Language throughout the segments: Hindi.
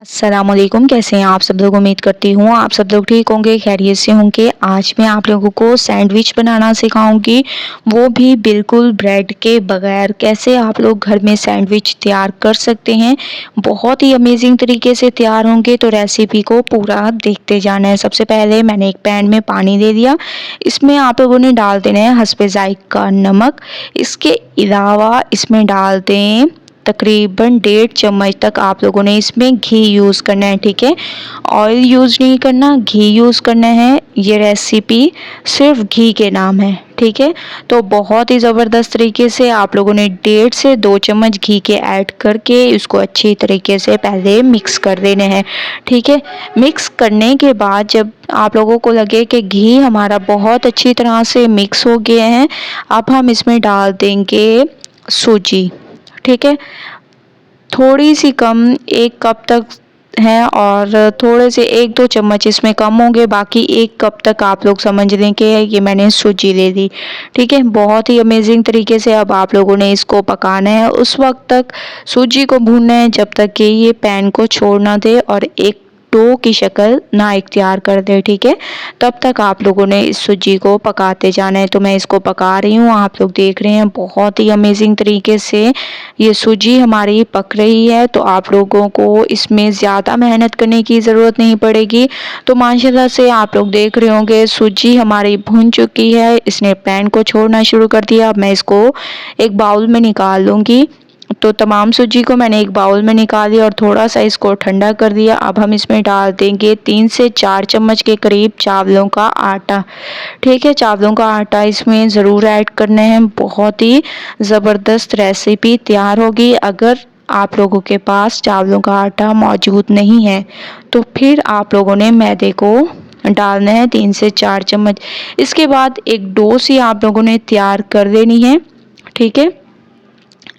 अस्सलामुअलैकुम, कैसे हैं आप सब लोग। उम्मीद करती हूँ आप सब लोग ठीक होंगे, खैरियत से होंगे। आज मैं आप लोगों को सैंडविच बनाना सिखाऊंगी, वो भी बिल्कुल ब्रेड के बगैर। कैसे आप लोग घर में सैंडविच तैयार कर सकते हैं, बहुत ही अमेजिंग तरीके से तैयार होंगे। तो रेसिपी को पूरा देखते जाना है। सबसे पहले मैंने एक पैन में पानी दे दिया, इसमें आप लोगों ने डाल देना है हस्बे ज़ायक़ा नमक। इसके अलावा इसमें डाल दें तकरीबन 1.5 चम्मच तक आप लोगों ने इसमें घी यूज़ करना है, ठीक है। ऑयल यूज़ नहीं करना, घी यूज़ करना है। ये रेसिपी सिर्फ घी के नाम है, ठीक है। तो बहुत ही ज़बरदस्त तरीके से आप लोगों ने 1.5 से 2 चम्मच घी के ऐड करके इसको अच्छी तरीके से पहले मिक्स कर देने हैं, ठीक है। मिक्स करने के बाद जब आप लोगों को लगे कि घी हमारा बहुत अच्छी तरह से मिक्स हो गया है, अब हम इसमें डाल देंगे सूजी, ठीक है। थोड़ी सी कम, 1 कप तक है और थोड़े से 1-2 चम्मच इसमें कम होंगे। बाकी 1 कप तक आप लोग समझ लें कि ये मैंने सूजी ले ली, ठीक है। बहुत ही अमेजिंग तरीके से अब आप लोगों ने इसको पकाना है। उस वक्त तक सूजी को भूनना है जब तक कि ये पैन को छोड़ ना दे और एक डो की शक्ल ना इख्तियार कर दे, ठीक है। तब तक आप लोगों ने इस सूजी को पकाते जाना है। तो मैं इसको पका रही हूँ, आप लोग देख रहे हैं बहुत ही अमेजिंग तरीके से ये सूजी हमारी पक रही है। तो आप लोगों को इसमें ज़्यादा मेहनत करने की ज़रूरत नहीं पड़ेगी। तो माशाल्लाह से आप लोग देख रहे होंगे सूजी हमारी भुन चुकी है, इसने पैन को छोड़ना शुरू कर दिया। अब मैं इसको एक बाउल में निकाल लूँगी। तो तमाम सूजी को मैंने एक बाउल में निकाल लिया और थोड़ा सा इसको ठंडा कर दिया। अब हम इसमें डाल देंगे 3 से 4 चम्मच के करीब चावलों का आटा, ठीक है। चावलों का आटा इसमें ज़रूर ऐड करना है। बहुत ही ज़बरदस्त रेसिपी तैयार होगी। अगर आप लोगों के पास चावलों का आटा मौजूद नहीं है तो फिर आप लोगों ने मैदे को डालना है 3 से 4 चम्मच। इसके बाद एक डो सी आप लोगों ने तैयार कर लेनी है, ठीक है।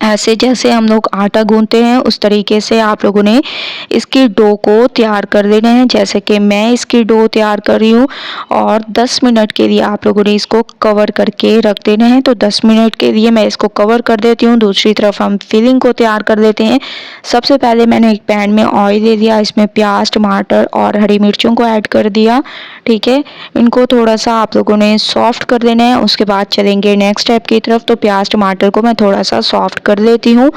ऐसे जैसे हम लोग आटा गूंथते हैं उस तरीके से आप लोगों ने इसकी डो को तैयार कर लेना है, जैसे कि मैं इसकी डो तैयार कर रही हूँ। और 10 मिनट के लिए आप लोगों ने इसको कवर करके रख देना है। तो 10 मिनट के लिए मैं इसको कवर कर देती हूँ। दूसरी तरफ हम फिलिंग को तैयार कर लेते हैं। सबसे पहले मैंने एक पैन में ऑयल ले लिया, इसमें प्याज, टमाटर और हरी मिर्चों को ऐड कर दिया, ठीक है। इनको थोड़ा सा आप लोगों ने सॉफ्ट कर देना है। उसके बाद चलेंगे नेक्स्ट स्टेप की तरफ। तो प्याज टमाटर को मैं थोड़ा सा सॉफ्ट कर लेती हूँ।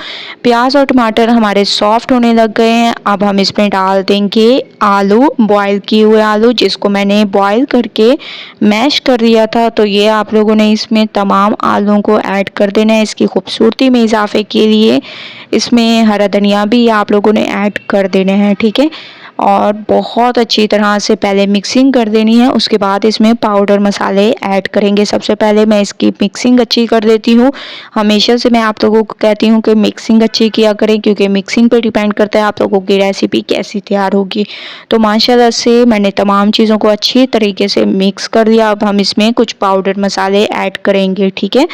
प्याज और टमाटर हमारे सॉफ्ट होने लग गए हैं। अब हम इसमें डाल देंगे आलू, बॉईल किए हुए आलू, जिसको मैंने बॉईल करके मैश कर दिया था। तो ये आप लोगों ने इसमें तमाम आलूओं को ऐड कर देना है। इसकी खूबसूरती में इजाफे के लिए इसमें हरा धनिया भी आप लोगों ने ऐड कर देने हैं, ठीक है। और बहुत अच्छी तरह से पहले मिक्सिंग कर देनी है। उसके बाद इसमें पाउडर मसाले ऐड करेंगे। सबसे पहले मैं इसकी मिक्सिंग अच्छी कर देती हूँ। हमेशा से मैं आप लोगों को कहती हूँ कि मिक्सिंग अच्छी किया करें, क्योंकि मिक्सिंग पे डिपेंड करता है आप लोगों की रेसिपी कैसी तैयार होगी। तो माशाल्लाह से मैंने तमाम चीज़ों को अच्छी तरीके से मिक्स कर दिया। अब हम इसमें कुछ पाउडर मसाले ऐड करेंगे, ठीक है।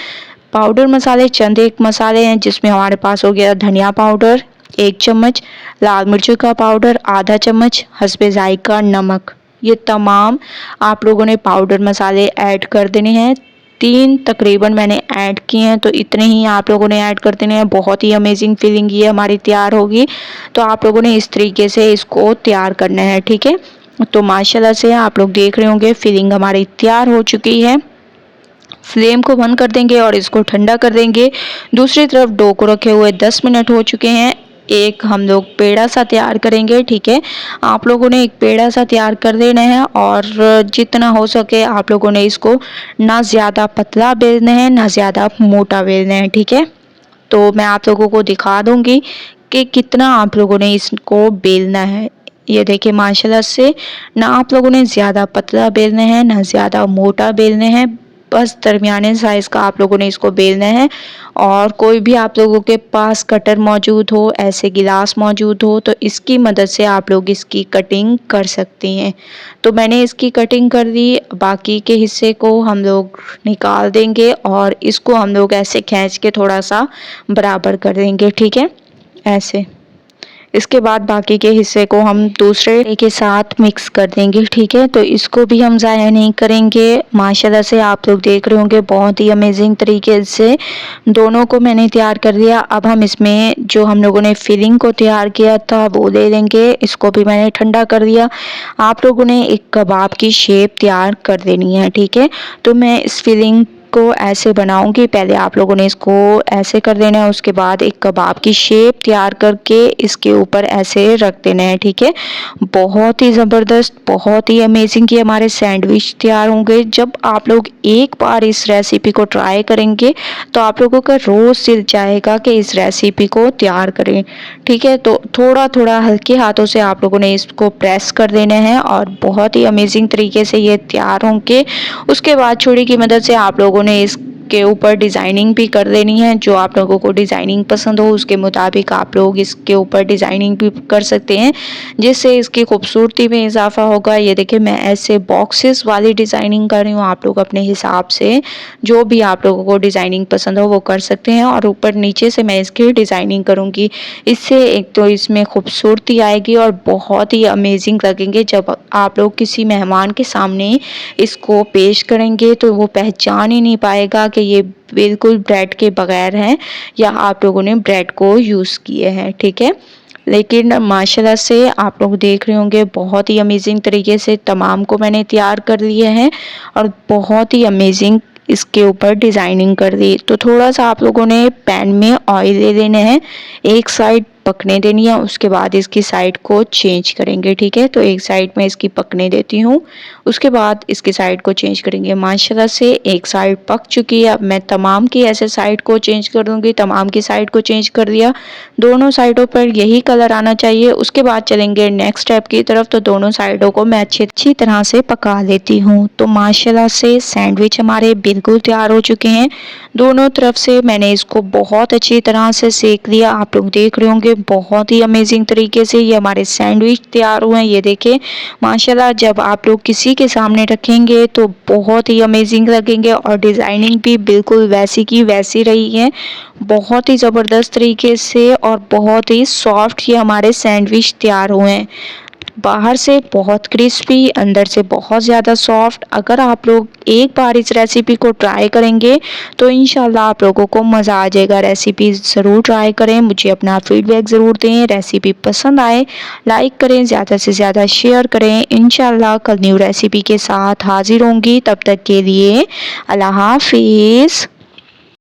पाउडर मसाले चंद एक मसाले हैं, जिसमें हमारे पास हो गया धनिया पाउडर 1 चम्मच, लाल मिर्चों का पाउडर आधा चम्मच, हस्बे ज़ायक़ा नमक। ये तमाम आप लोगों ने पाउडर मसाले ऐड कर देने हैं। 3 तकरीबन मैंने ऐड किए हैं, तो इतने ही आप लोगों ने ऐड कर देने हैं। बहुत ही अमेजिंग फीलिंग ये हमारी तैयार होगी। तो आप लोगों ने इस तरीके से इसको तैयार करना है, ठीक है। तो माशाल्लाह से आप लोग देख रहे होंगे फीलिंग हमारी तैयार हो चुकी है। फ्लेम को बंद कर देंगे और इसको ठंडा कर देंगे। दूसरी तरफ डो को रखे हुए 10 मिनट हो चुके हैं। एक हम लोग पेड़ा सा तैयार करेंगे, ठीक है। आप लोगों ने एक पेड़ा सा तैयार कर देना है और जितना हो सके आप लोगों ने इसको ना ज़्यादा पतला बेलना है ना ज़्यादा मोटा बेलना है, ठीक है। तो मैं आप लोगों को दिखा दूंगी कि कितना आप लोगों ने इसको बेलना है। ये देखिए माशाल्लाह से ना आप लोगों ने ज़्यादा पतला बेलना है ना ज़्यादा मोटा बेलना है, बस दरमियाने साइज़ का आप लोगों ने इसको बेलना है। और कोई भी आप लोगों के पास कटर मौजूद हो, ऐसे गिलास मौजूद हो, तो इसकी मदद से आप लोग इसकी कटिंग कर सकती हैं। तो मैंने इसकी कटिंग कर दी। बाकी के हिस्से को हम लोग निकाल देंगे और इसको हम लोग ऐसे खींच के थोड़ा सा बराबर कर देंगे, ठीक है। ऐसे इसके बाद बाकी के हिस्से को हम दूसरे के साथ मिक्स कर देंगे, ठीक है। तो इसको भी हम ज़ाया नहीं करेंगे। माशाल्लाह से आप लोग देख रहे होंगे बहुत ही अमेजिंग तरीके से दोनों को मैंने तैयार कर लिया। अब हम इसमें जो हम लोगों ने फिलिंग को तैयार किया था वो ले लेंगे। इसको भी मैंने ठंडा कर दिया। आप लोगों ने एक कबाब की शेप तैयार कर देनी है, ठीक है। तो मैं इस फिलिंग को ऐसे बनाऊंगी। पहले आप लोगों ने इसको ऐसे कर देना है, उसके बाद एक कबाब की शेप तैयार करके इसके ऊपर ऐसे रख देना है, ठीक है। बहुत ही ज़बरदस्त, बहुत ही अमेजिंग ये हमारे सैंडविच तैयार होंगे। जब आप लोग एक बार इस रेसिपी को ट्राई करेंगे तो आप लोगों का रोज़ दिल चाहेगा कि इस रेसिपी को तैयार करें, ठीक है। तो थोड़ा थोड़ा हल्के हाथों से आप लोगों ने इसको प्रेस कर देना है और बहुत ही अमेजिंग तरीके से ये तैयार होंगे। उसके बाद छुरी की मदद से आप लोगों ने इसके ऊपर डिज़ाइनिंग भी कर देनी है। जो आप लोगों को डिज़ाइनिंग पसंद हो उसके मुताबिक आप लोग इसके ऊपर डिज़ाइनिंग भी कर सकते हैं, जिससे इसकी खूबसूरती में इजाफा होगा। ये देखिए मैं ऐसे बॉक्सेस वाली डिज़ाइनिंग कर रही हूँ। आप लोग अपने हिसाब से जो भी आप लोगों को डिज़ाइनिंग पसंद हो वो कर सकते हैं। और ऊपर नीचे से मैं इसकी डिज़ाइनिंग करूँगी। इससे एक तो इसमें खूबसूरती आएगी और बहुत ही अमेजिंग लगेंगे। जब आप लोग किसी मेहमान के सामने इसको पेश करेंगे तो वो पहचान ही नहीं पाएगा कि ये बिल्कुल ब्रेड के बगैर हैं या आप लोगों ने ब्रेड को यूज़ किए हैं, ठीक है। लेकिन माशाल्लाह से आप लोग देख रहे होंगे बहुत ही अमेजिंग तरीके से तमाम को मैंने तैयार कर लिए हैं और बहुत ही अमेजिंग इसके ऊपर डिज़ाइनिंग कर दी। तो थोड़ा सा आप लोगों ने पैन में ऑयल ले लेने हैं, एक साइड पकने देनी है, उसके बाद इसकी साइड को चेंज करेंगे, ठीक है। तो एक साइड में इसकी पकने देती हूँ, उसके बाद इसकी साइड को चेंज करेंगे। माशाल्लाह से एक साइड पक चुकी है। अब मैं तमाम की ऐसे साइड को चेंज कर दूंगी। तमाम की साइड को चेंज कर दिया, दोनों साइडों पर यही कलर आना चाहिए। उसके बाद चलेंगे नेक्स्ट स्टेप की तरफ। तो दोनों साइडों को मैं अच्छी तरह से पका लेती हूँ। तो माशाल्लाह से सैंडविच हमारे बिल्कुल तैयार हो चुके हैं। दोनों तरफ से मैंने इसको बहुत अच्छी तरह से सेक लिया। आप लोग देख रहे होंगे बहुत ही अमेजिंग तरीके से ये हमारे सैंडविच तैयार हुए हैं। ये देखें माशाल्लाह, जब आप लोग किसी के सामने रखेंगे तो बहुत ही अमेजिंग लगेंगे और डिज़ाइनिंग भी बिल्कुल वैसी की वैसी रही है, बहुत ही ज़बरदस्त तरीके से और बहुत ही सॉफ्ट ये हमारे सैंडविच तैयार हुए हैं। बाहर से बहुत क्रिस्पी, अंदर से बहुत ज़्यादा सॉफ्ट। अगर आप लोग एक बार इस रेसिपी को ट्राई करेंगे तो इंशाल्लाह आप लोगों को मज़ा आ जाएगा। रेसिपी ज़रूर ट्राई करें, मुझे अपना फीडबैक ज़रूर दें। रेसिपी पसंद आए लाइक करें, ज़्यादा से ज़्यादा शेयर करें। इंशाल्लाह कल न्यू रेसिपी के साथ हाजिर होंगी। तब तक के लिए अल्लाह हाफिज़।